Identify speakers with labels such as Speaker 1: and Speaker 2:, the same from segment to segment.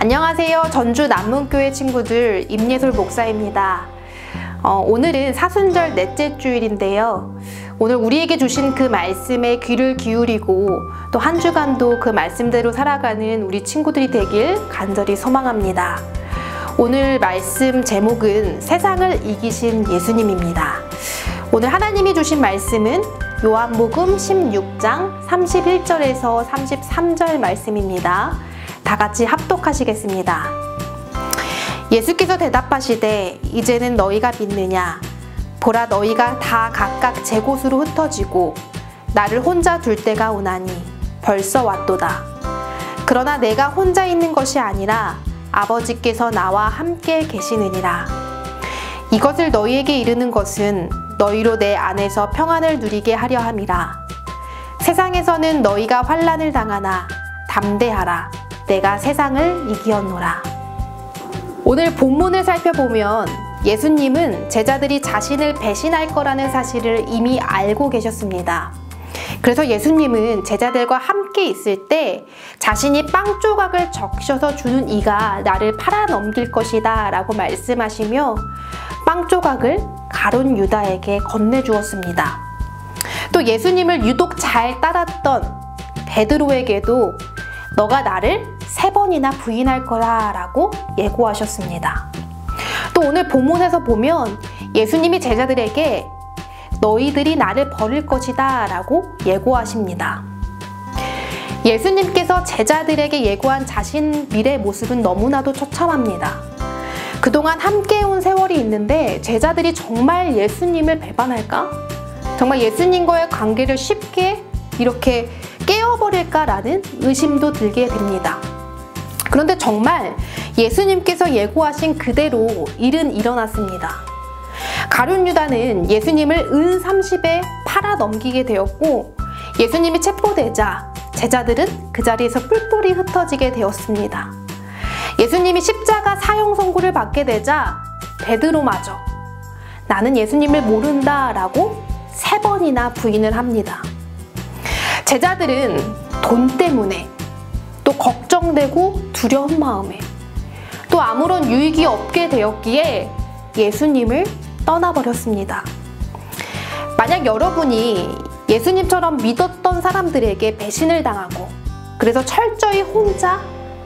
Speaker 1: 안녕하세요. 전주 남문교회 친구들, 임예솔 목사입니다. 오늘은 사순절 넷째 주일인데요. 오늘 우리에게 주신 그 말씀에 귀를 기울이고 또 한 주간도 그 말씀대로 살아가는 우리 친구들이 되길 간절히 소망합니다. 오늘 말씀 제목은 세상을 이기신 예수님입니다. 오늘 하나님이 주신 말씀은 요한복음 16장 31절에서 33절 말씀입니다. 다 같이 합독하시겠습니다. 예수께서 대답하시되 이제는 너희가 믿느냐? 보라, 너희가 다 각각 제 곳으로 흩어지고 나를 혼자 둘 때가 오나니 벌써 왔도다. 그러나 내가 혼자 있는 것이 아니라 아버지께서 나와 함께 계시느니라. 이것을 너희에게 이르는 것은 너희로 내 안에서 평안을 누리게 하려 함이라. 세상에서는 너희가 환난을 당하나 담대하라. 내가 세상을 이기었노라. 오늘 본문을 살펴보면 예수님은 제자들이 자신을 배신할 거라는 사실을 이미 알고 계셨습니다. 그래서 예수님은 제자들과 함께 있을 때 자신이 빵 조각을 적셔서 주는 이가 나를 팔아넘길 것이다 라고 말씀하시며 빵 조각을 가룟 유다에게 건네주었습니다. 또 예수님을 유독 잘 따랐던 베드로에게도 너가 나를 3번이나 부인할 거라 라고 예고하셨습니다. 또 오늘 본문에서 보면 예수님이 제자들에게 너희들이 나를 버릴 것이다 라고 예고하십니다. 예수님께서 제자들에게 예고한 자신 미래 모습은 너무나도 처참합니다. 그동안 함께 온 세월이 있는데 제자들이 정말 예수님을 배반할까? 정말 예수님과의 관계를 쉽게 이렇게 깨어버릴까라는 의심도 들게 됩니다. 그런데 정말 예수님께서 예고하신 그대로 일은 일어났습니다. 가룟 유다는 예수님을 은 30에 팔아 넘기게 되었고 예수님이 체포되자 제자들은 그 자리에서 뿔뿔이 흩어지게 되었습니다. 예수님이 십자가 사형 선고를 받게 되자 베드로마저 나는 예수님을 모른다 라고 3번이나 부인을 합니다. 제자들은 돈 때문에 또 걱정되고 두려운 마음에 또 아무런 유익이 없게 되었기에 예수님을 떠나버렸습니다. 만약 여러분이 예수님처럼 믿었던 사람들에게 배신을 당하고 그래서 철저히 혼자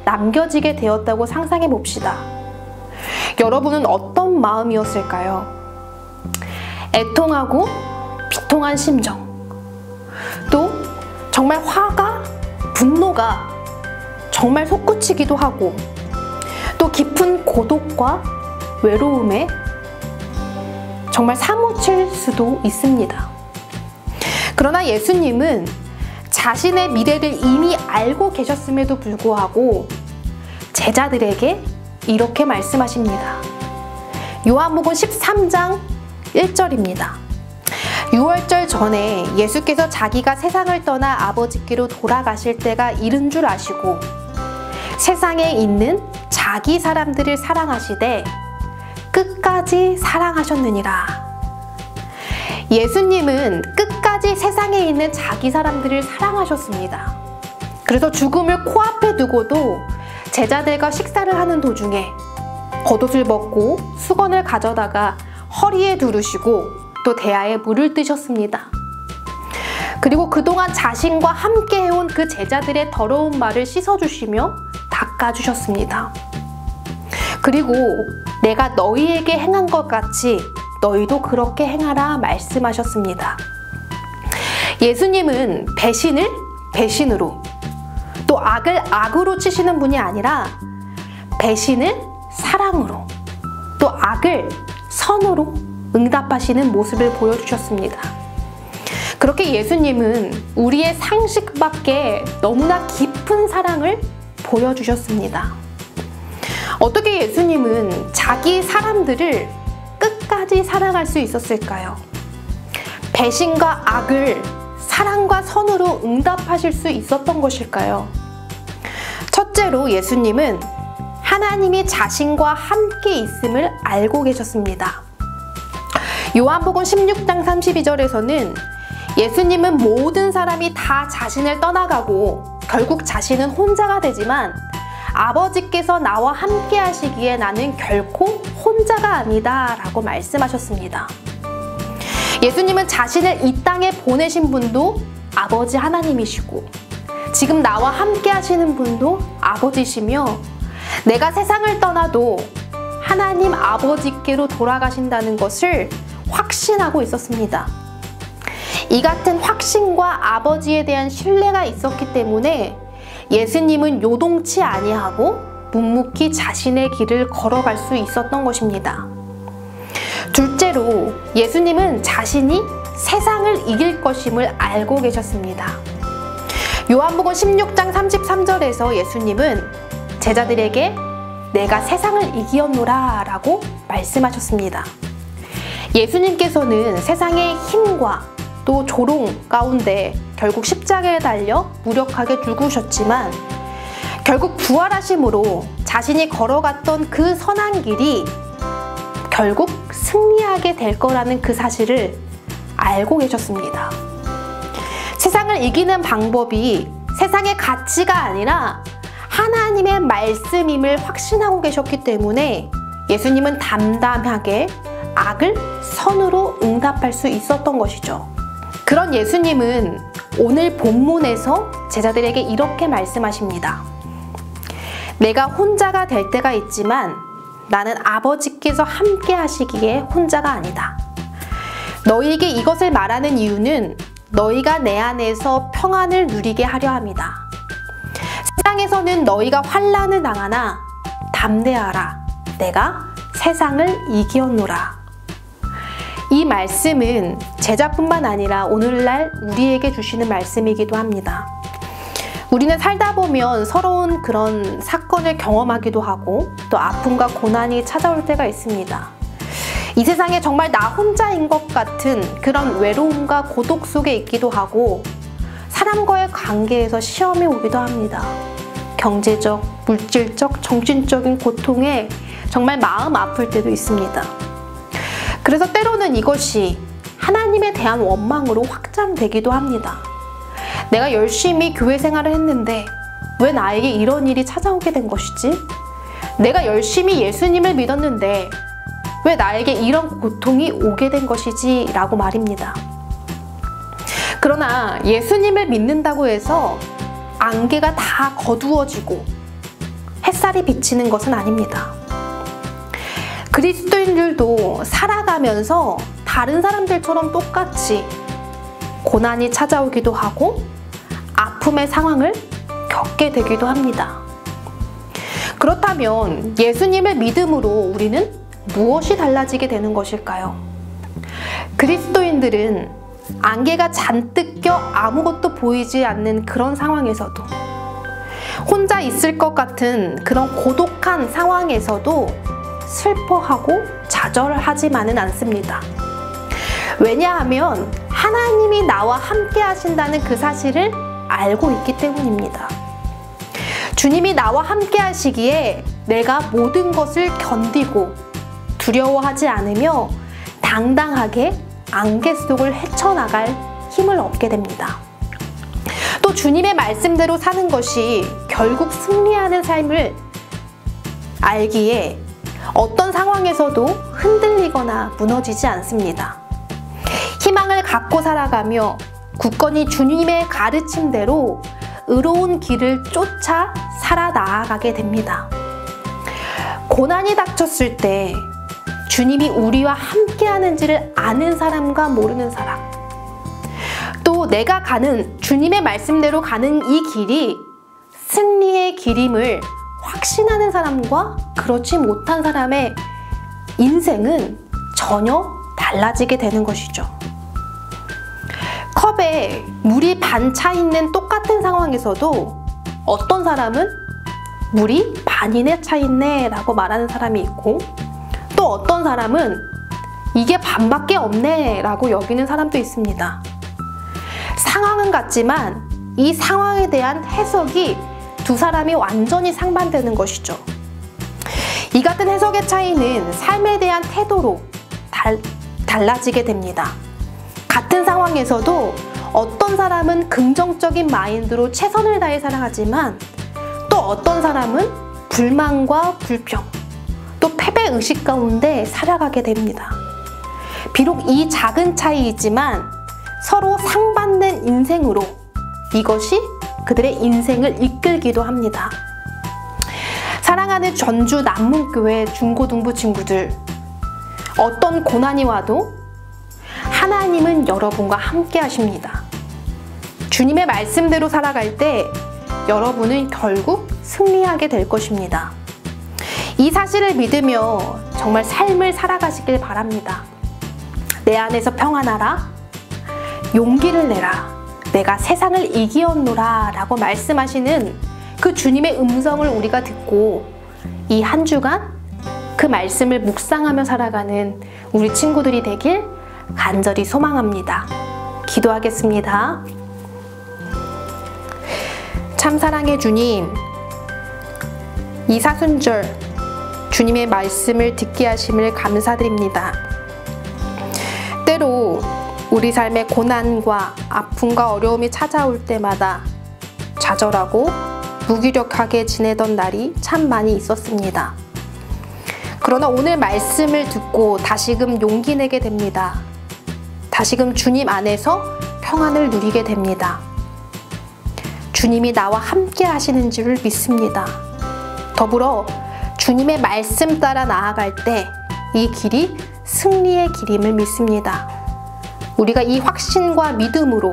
Speaker 1: 남겨지게 되었다고 상상해 봅시다. 여러분은 어떤 마음이었을까요? 애통하고 비통한 심정, 또 정말 화가, 분노가 정말 솟구치기도 하고 또 깊은 고독과 외로움에 정말 사무칠 수도 있습니다. 그러나 예수님은 자신의 미래를 이미 알고 계셨음에도 불구하고 제자들에게 이렇게 말씀하십니다. 요한복음 13장 1절입니다. 6월절 전에 예수께서 자기가 세상을 떠나 아버지께로 돌아가실 때가 이른 줄 아시고 세상에 있는 자기 사람들을 사랑하시되 끝까지 사랑하셨느니라. 예수님은 끝까지 세상에 있는 자기 사람들을 사랑하셨습니다. 그래서 죽음을 코앞에 두고도 제자들과 식사를 하는 도중에 겉옷을 벗고 수건을 가져다가 허리에 두르시고 또 대야에 물을 뜨셨습니다. 그리고 그동안 자신과 함께 해온 그 제자들의 더러운 말을 씻어주시며 닦아주셨습니다. 그리고 내가 너희에게 행한 것 같이 너희도 그렇게 행하라 말씀하셨습니다. 예수님은 배신을 배신으로 또 악을 악으로 치시는 분이 아니라 배신을 사랑으로 또 악을 선으로 응답하시는 모습을 보여주셨습니다. 그렇게 예수님은 우리의 상식 밖에 너무나 깊은 사랑을 보여주셨습니다. 어떻게 예수님은 자기 사람들을 끝까지 사랑할 수 있었을까요? 배신과 악을 사랑과 선으로 응답하실 수 있었던 것일까요? 첫째로 예수님은 하나님이 자신과 함께 있음을 알고 계셨습니다. 요한복음 16장 32절에서는 예수님은 모든 사람이 다 자신을 떠나가고 결국 자신은 혼자가 되지만 아버지께서 나와 함께 하시기에 나는 결코 혼자가 아니다 라고 말씀하셨습니다. 예수님은 자신을 이 땅에 보내신 분도 아버지 하나님이시고 지금 나와 함께 하시는 분도 아버지시며 내가 세상을 떠나도 하나님 아버지께로 돌아가신다는 것을 확신하고 있었습니다. 이 같은 확신과 아버지에 대한 신뢰가 있었기 때문에 예수님은 요동치 아니하고 묵묵히 자신의 길을 걸어갈 수 있었던 것입니다. 둘째로 예수님은 자신이 세상을 이길 것임을 알고 계셨습니다. 요한복음 16장 33절에서 예수님은 제자들에게 내가 세상을 이기었노라 라고 말씀하셨습니다. 예수님께서는 세상의 힘과 또 조롱 가운데 결국 십자가에 달려 무력하게 죽으셨지만 결국 부활하심으로 자신이 걸어갔던 그 선한 길이 결국 승리하게 될 거라는 그 사실을 알고 계셨습니다. 세상을 이기는 방법이 세상의 가치가 아니라 하나님의 말씀임을 확신하고 계셨기 때문에 예수님은 담담하게 악을 선으로 응답할 수 있었던 것이죠. 그런 예수님은 오늘 본문에서 제자들에게 이렇게 말씀하십니다. 내가 혼자가 될 때가 있지만 나는 아버지께서 함께 하시기에 혼자가 아니다. 너희에게 이것을 말하는 이유는 너희가 내 안에서 평안을 누리게 하려 함이다. 세상에서는 너희가 환난을 당하나 담대하라. 내가 세상을 이기었노라. 이 말씀은 제자뿐만 아니라 오늘날 우리에게 주시는 말씀이기도 합니다. 우리는 살다 보면 서러운 그런 사건을 경험하기도 하고 또 아픔과 고난이 찾아올 때가 있습니다. 이 세상에 정말 나 혼자인 것 같은 그런 외로움과 고독 속에 있기도 하고 사람과의 관계에서 시험이 오기도 합니다. 경제적, 물질적, 정신적인 고통에 정말 마음 아플 때도 있습니다. 그래서 때로는 이것이 하나님에 대한 원망으로 확장되기도 합니다. 내가 열심히 교회 생활을 했는데 왜 나에게 이런 일이 찾아오게 된 것이지? 내가 열심히 예수님을 믿었는데 왜 나에게 이런 고통이 오게 된 것이지? 라고 말입니다. 그러나 예수님을 믿는다고 해서 안개가 다 거두어지고 햇살이 비치는 것은 아닙니다. 그리스도인들도 살아가면서 다른 사람들처럼 똑같이 고난이 찾아오기도 하고 아픔의 상황을 겪게 되기도 합니다. 그렇다면 예수님을 믿음으로 우리는 무엇이 달라지게 되는 것일까요? 그리스도인들은 안개가 잔뜩 껴 아무것도 보이지 않는 그런 상황에서도 혼자 있을 것 같은 그런 고독한 상황에서도 슬퍼하고 좌절하지만은 않습니다. 왜냐하면 하나님이 나와 함께 하신다는 그 사실을 알고 있기 때문입니다. 주님이 나와 함께 하시기에 내가 모든 것을 견디고 두려워하지 않으며 당당하게 안개 속을 헤쳐나갈 힘을 얻게 됩니다. 또 주님의 말씀대로 사는 것이 결국 승리하는 삶을 알기에 어떤 상황에서도 흔들리거나 무너지지 않습니다. 희망을 갖고 살아가며 굳건히 주님의 가르침대로 의로운 길을 쫓아 살아나가게 됩니다. 고난이 닥쳤을 때 주님이 우리와 함께 하는지를 아는 사람과 모르는 사람, 또 내가 가는 주님의 말씀대로 가는 이 길이 승리의 길임을 확신하는 사람과 그렇지 못한 사람의 인생은 전혀 달라지게 되는 것이죠. 컵에 물이 반 차 있는 똑같은 상황에서도 어떤 사람은 물이 반이나 차 있네 라고 말하는 사람이 있고 또 어떤 사람은 이게 반밖에 없네 라고 여기는 사람도 있습니다. 상황은 같지만 이 상황에 대한 해석이 두 사람이 완전히 상반되는 것이죠. 이 같은 해석의 차이는 삶에 대한 태도로 달라지게 됩니다. 같은 상황에서도 어떤 사람은 긍정적인 마인드로 최선을 다해 살아가지만 또 어떤 사람은 불만과 불평, 또 패배의식 가운데 살아가게 됩니다. 비록 이 작은 차이이지만 서로 상반된 인생으로 이것이 그들의 인생을 이끌기도 합니다. 사랑하는 전주 남문교회 중고등부 친구들, 어떤 고난이 와도 하나님은 여러분과 함께 하십니다. 주님의 말씀대로 살아갈 때 여러분은 결국 승리하게 될 것입니다. 이 사실을 믿으며 정말 삶을 살아가시길 바랍니다. 내 안에서 평안하라, 용기를 내라, 내가 세상을 이기었노라 라고 말씀하시는 그 주님의 음성을 우리가 듣고 이 한 주간 그 말씀을 묵상하며 살아가는 우리 친구들이 되길 간절히 소망합니다. 기도하겠습니다. 참 사랑의 주님, 이 사순절 주님의 말씀을 듣게 하심을 감사드립니다. 때로 우리 삶에 고난과 아픔과 어려움이 찾아올 때마다 좌절하고 무기력하게 지내던 날이 참 많이 있었습니다. 그러나 오늘 말씀을 듣고 다시금 용기 내게 됩니다. 다시금 주님 안에서 평안을 누리게 됩니다. 주님이 나와 함께 하시는 줄을 믿습니다. 더불어 주님의 말씀 따라 나아갈 때 이 길이 승리의 길임을 믿습니다. 우리가 이 확신과 믿음으로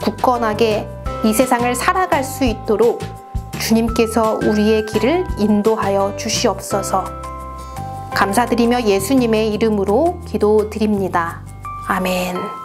Speaker 1: 굳건하게 이 세상을 살아갈 수 있도록 주님께서 우리의 길을 인도하여 주시옵소서. 감사드리며 예수님의 이름으로 기도드립니다. 아멘.